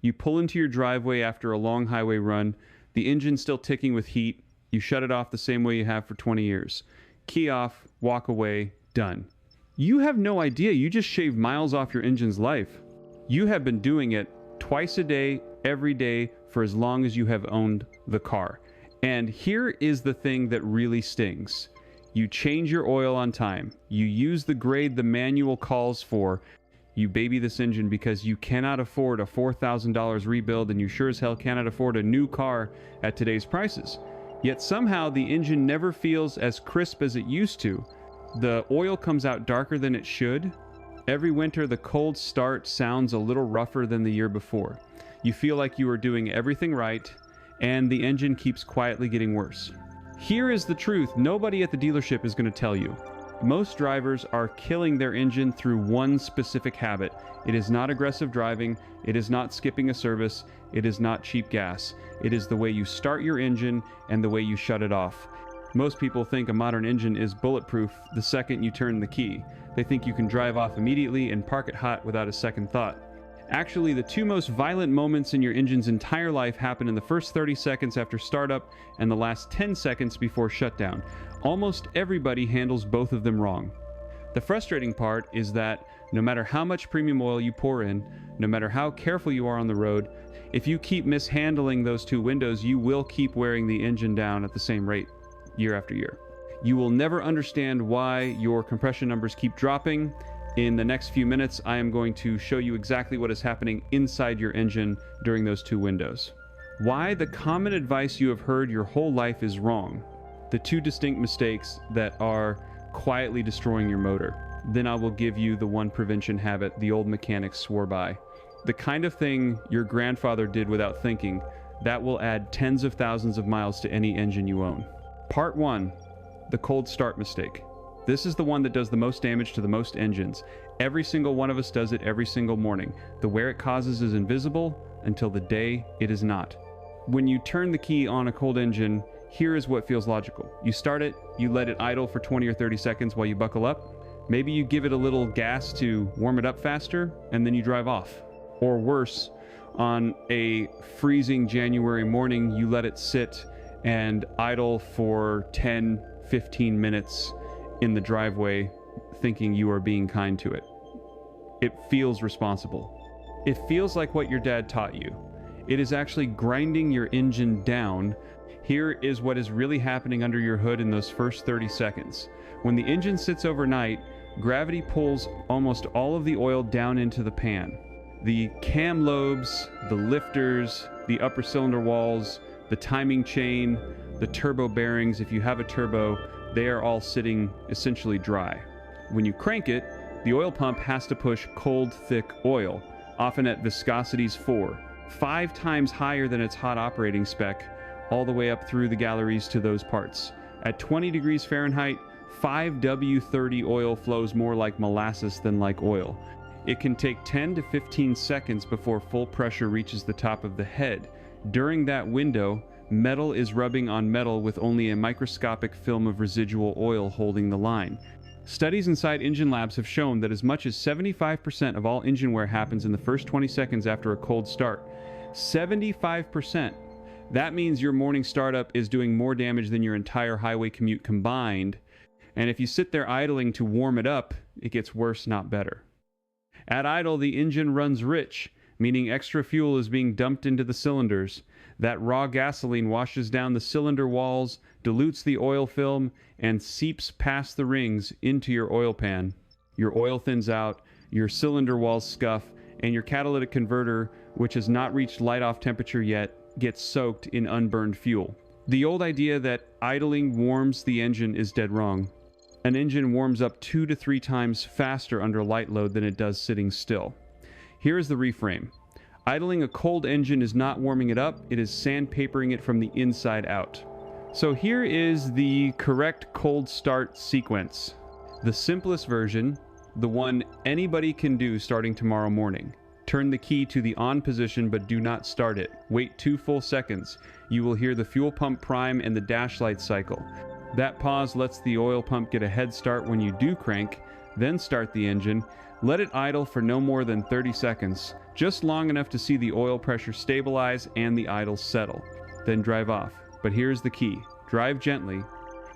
You pull into your driveway after a long highway run, the engine's still ticking with heat. You shut it off the same way you have for 20 years. Key off, walk away, done. You have no idea you just shaved miles off your engine's life. You have been doing it twice a day, every day, for as long as you have owned the car. And here is the thing that really stings. You change your oil on time. You use the grade the manual calls for. You baby this engine because you cannot afford a $4,000 rebuild, and you sure as hell cannot afford a new car at today's prices. Yet somehow the engine never feels as crisp as it used to. The oil comes out darker than it should. Every winter the cold start sounds a little rougher than the year before. You feel like you are doing everything right, and the engine keeps quietly getting worse. Here is the truth nobody at the dealership is going to tell you. Most drivers are killing their engine through one specific habit. It is not aggressive driving, it is not skipping a service, it is not cheap gas. It is the way you start your engine and the way you shut it off. Most people think a modern engine is bulletproof the second you turn the key. They think you can drive off immediately and park it hot without a second thought. Actually, the two most violent moments in your engine's entire life happen in the first 30 seconds after startup and the last 10 seconds before shutdown. Almost everybody handles both of them wrong. The frustrating part is that no matter how much premium oil you pour in, no matter how careful you are on the road, if you keep mishandling those two windows, you will keep wearing the engine down at the same rate year after year. You will never understand why your compression numbers keep dropping. In the next few minutes, I am going to show you exactly what is happening inside your engine during those two windows. Why the common advice you have heard your whole life is wrong. The two distinct mistakes that are quietly destroying your motor. Then I will give you the one prevention habit the old mechanics swore by. The kind of thing your grandfather did without thinking, that will add tens of thousands of miles to any engine you own. Part 1. The cold start mistake. This is the one that does the most damage to the most engines. Every single one of us does it every single morning. The wear it causes is invisible until the day it is not. When you turn the key on a cold engine, here is what feels logical. You start it, you let it idle for 20 or 30 seconds while you buckle up. Maybe you give it a little gas to warm it up faster, and then you drive off. Or worse, on a freezing January morning, you let it sit and idle for 10, 15 minutes in the driveway, thinking you are being kind to it. It feels responsible. It feels like what your dad taught you. It is actually grinding your engine down. Here is what is really happening under your hood in those first 30 seconds. When the engine sits overnight, gravity pulls almost all of the oil down into the pan. The cam lobes, the lifters, the upper cylinder walls, the timing chain, the turbo bearings, if you have a turbo, they are all sitting essentially dry. When you crank it, the oil pump has to push cold, thick oil, often at viscosities 4, 5 times higher than its hot operating spec, all the way up through the galleries to those parts. At 20 degrees Fahrenheit, 5W30 oil flows more like molasses than like oil. It can take 10 to 15 seconds before full pressure reaches the top of the head. During that window, metal is rubbing on metal with only a microscopic film of residual oil holding the line. Studies inside engine labs have shown that as much as 75% of all engine wear happens in the first 20 seconds after a cold start. 75%. That means your morning startup is doing more damage than your entire highway commute combined. And if you sit there idling to warm it up, it gets worse, not better. At idle, the engine runs rich, meaning extra fuel is being dumped into the cylinders. That raw gasoline washes down the cylinder walls, dilutes the oil film, and seeps past the rings into your oil pan. Your oil thins out, your cylinder walls scuff, and your catalytic converter, which has not reached light-off temperature yet, gets soaked in unburned fuel. The old idea that idling warms the engine is dead wrong. An engine warms up 2 to 3 times faster under light load than it does sitting still. Here is the reframe. Idling a cold engine is not warming it up, it is sandpapering it from the inside out. So here is the correct cold start sequence. The simplest version, the one anybody can do starting tomorrow morning. Turn the key to the on position but do not start it. Wait 2 full seconds. You will hear the fuel pump prime and the dash light cycle. That pause lets the oil pump get a head start when you do crank, then start the engine. Let it idle for no more than 30 seconds, just long enough to see the oil pressure stabilize and the idle settle. Then drive off. But here's the key. Drive gently.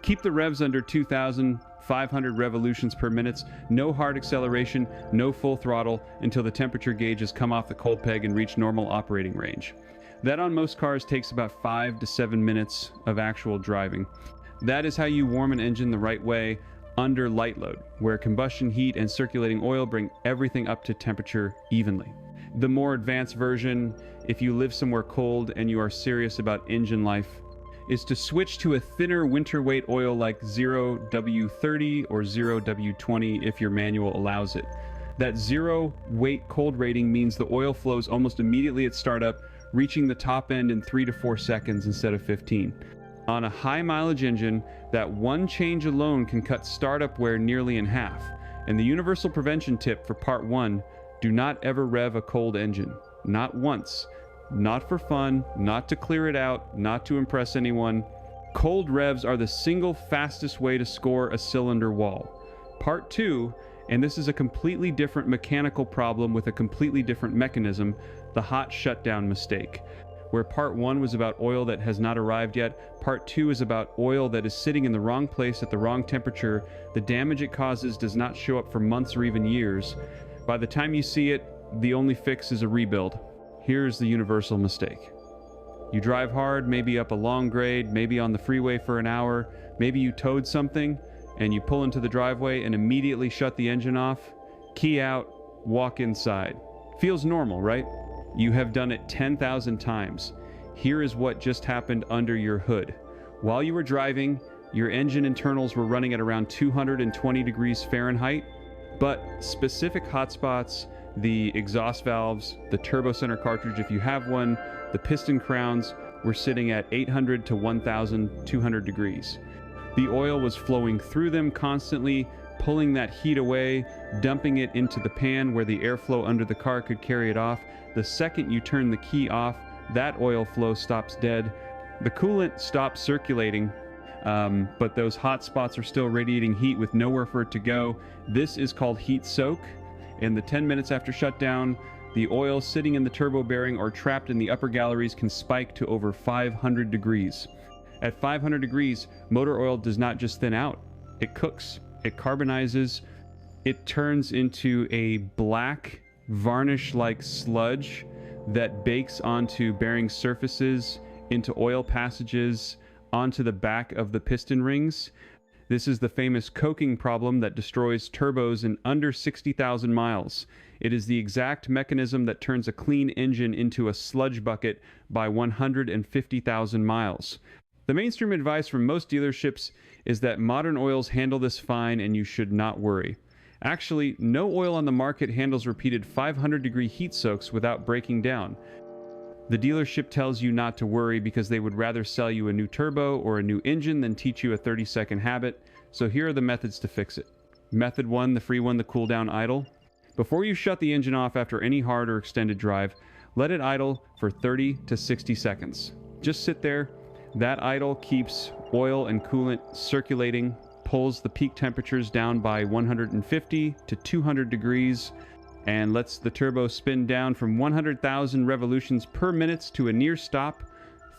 Keep the revs under 2,500 revolutions per minute, no hard acceleration, no full throttle until the temperature gauge has come off the cold peg and reached normal operating range. That on most cars takes about 5 to 7 minutes of actual driving. That is how you warm an engine the right way under light load, where combustion heat and circulating oil bring everything up to temperature evenly. The more advanced version, if you live somewhere cold and you are serious about engine life, is to switch to a thinner winter weight oil like 0W30 or 0W20 if your manual allows it. That zero weight cold rating means the oil flows almost immediately at startup, reaching the top end in 3 to 4 seconds instead of 15. On a high mileage engine, that one change alone can cut startup wear nearly in half. And the universal prevention tip for part 1, do not ever rev a cold engine. Not once. Not for fun, not to clear it out, not to impress anyone. Cold revs are the single fastest way to score a cylinder wall. Part 2, and this is a completely different mechanical problem with a completely different mechanism, the hot shutdown mistake. Where part 1 was about oil that has not arrived yet, part 2 is about oil that is sitting in the wrong place at the wrong temperature. The damage it causes does not show up for months or even years. By the time you see it, the only fix is a rebuild. Here's the universal mistake. You drive hard, maybe up a long grade, maybe on the freeway for an hour, maybe you towed something, and you pull into the driveway and immediately shut the engine off, key out, walk inside. Feels normal, right? You have done it 10,000 times. Here is what just happened under your hood. While you were driving, your engine internals were running at around 220 degrees Fahrenheit, but specific hotspots, the exhaust valves, the turbo center cartridge if you have one, the piston crowns were sitting at 800 to 1,200 degrees. The oil was flowing through them constantly, pulling that heat away, dumping it into the pan where the airflow under the car could carry it off. The second you turn the key off, that oil flow stops dead. The coolant stops circulating, but those hot spots are still radiating heat with nowhere for it to go. This is called heat soak. In the 10 minutes after shutdown, the oil sitting in the turbo bearing or trapped in the upper galleries can spike to over 500 degrees. At 500 degrees, motor oil does not just thin out, it cooks. It carbonizes, it turns into a black varnish-like sludge that bakes onto bearing surfaces, into oil passages, onto the back of the piston rings. This is the famous coking problem that destroys turbos in under 60,000 miles. It is the exact mechanism that turns a clean engine into a sludge bucket by 150,000 miles. The mainstream advice from most dealerships is that modern oils handle this fine and you should not worry. Actually, no oil on the market handles repeated 500-degree heat soaks without breaking down. The dealership tells you not to worry because they would rather sell you a new turbo or a new engine than teach you a 30-second habit, so here are the methods to fix it. Method 1, the free one, the cool down idle. Before you shut the engine off after any hard or extended drive, let it idle for 30 to 60 seconds. Just sit there. That idle keeps oil and coolant circulating, pulls the peak temperatures down by 150 to 200 degrees, and lets the turbo spin down from 100,000 revolutions per minute to a near stop.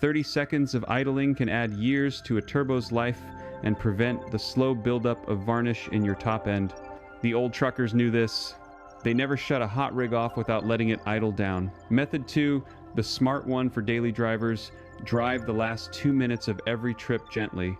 30 seconds of idling can add years to a turbo's life and prevent the slow buildup of varnish in your top end. The old truckers knew this. They never shut a hot rig off without letting it idle down. Method 2, the smart one for daily drivers. Drive the last 2 minutes of every trip gently.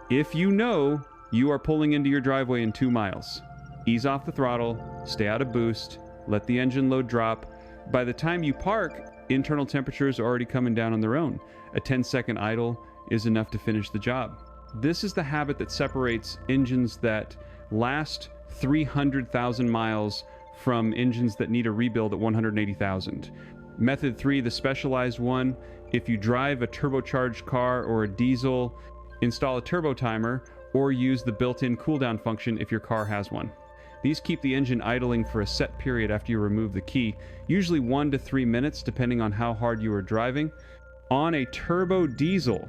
If you know you are pulling into your driveway in 2 miles, ease off the throttle, stay out of boost, let the engine load drop. By the time you park, internal temperatures are already coming down on their own. A 10-second idle is enough to finish the job. This is the habit that separates engines that last 300,000 miles from engines that need a rebuild at 180,000. Method 3, the specialized one. If you drive a turbocharged car or a diesel, install a turbo timer or use the built-in cooldown function if your car has one. These keep the engine idling for a set period after you remove the key, usually 1 to 3 minutes depending on how hard you are driving. On a turbo diesel,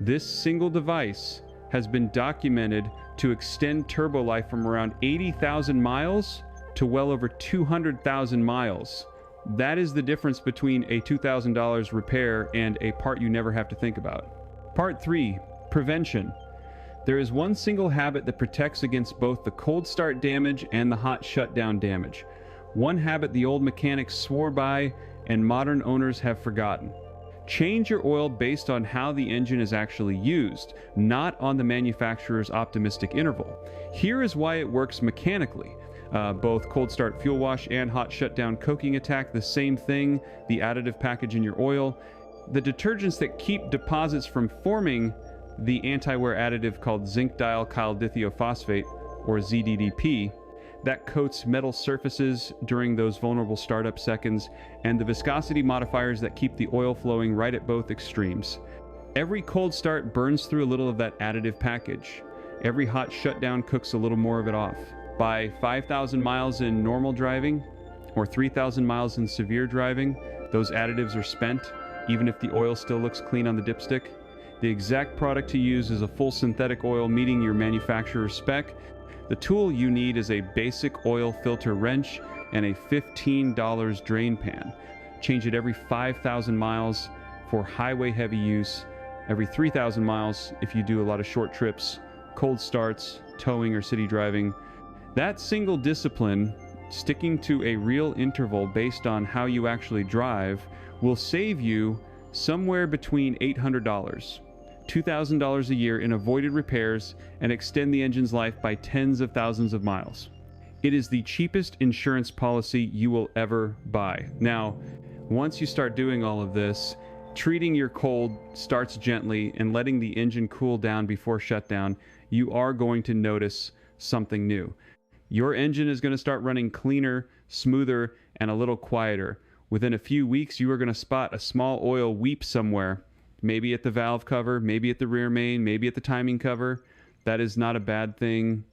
this single device has been documented to extend turbo life from around 80,000 miles to well over 200,000 miles. That is the difference between a $2,000 repair and a part you never have to think about. Part 3, prevention. There is one single habit that protects against both the cold start damage and the hot shutdown damage. One habit the old mechanics swore by and modern owners have forgotten. Change your oil based on how the engine is actually used, not on the manufacturer's optimistic interval. Here is why it works mechanically. Both cold start fuel wash and hot shutdown coking attack the same thing, the additive package in your oil. The detergents that keep deposits from forming the anti-wear additive called zinc dialkyl dithiaphosphate, or ZDDP, that coats metal surfaces during those vulnerable startup seconds, and the viscosity modifiers that keep the oil flowing right at both extremes. Every cold start burns through a little of that additive package. Every hot shutdown cooks a little more of it off. By 5,000 miles in normal driving, or 3,000 miles in severe driving, those additives are spent, even if the oil still looks clean on the dipstick. The exact product to use is a full synthetic oil meeting your manufacturer's spec. The tool you need is a basic oil filter wrench and a $15 drain pan. Change it every 5,000 miles for highway heavy use, every 3,000 miles if you do a lot of short trips, cold starts, towing, or city driving. That single discipline, sticking to a real interval based on how you actually drive, will save you somewhere between $800, $2,000 a year in avoided repairs and extend the engine's life by tens of thousands of miles. It is the cheapest insurance policy you will ever buy. Now, once you start doing all of this, treating your cold starts gently and letting the engine cool down before shutdown, you are going to notice something new. Your engine is going to start running cleaner, smoother, and a little quieter. Within a few weeks, you are going to spot a small oil weep somewhere. Maybe at the valve cover, maybe at the rear main, maybe at the timing cover. That is not a bad thing.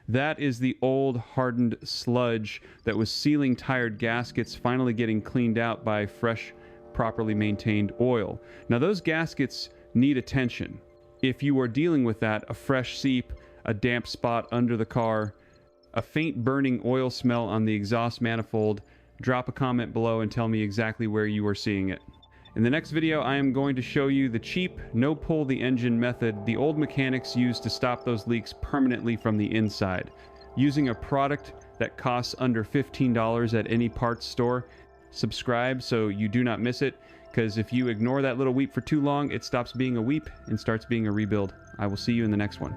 That is the old hardened sludge that was sealing tired gaskets finally getting cleaned out by fresh, properly maintained oil. Now those gaskets need attention. If you are dealing with that, a fresh seep, a damp spot under the car, a faint burning oil smell on the exhaust manifold, drop a comment below and tell me exactly where you are seeing it. In the next video, I am going to show you the cheap, no-pull the engine method the old mechanics used to stop those leaks permanently from the inside. Using a product that costs under $15 at any parts store. Subscribe so you do not miss it, because if you ignore that little weep for too long, it stops being a weep and starts being a rebuild. I will see you in the next one.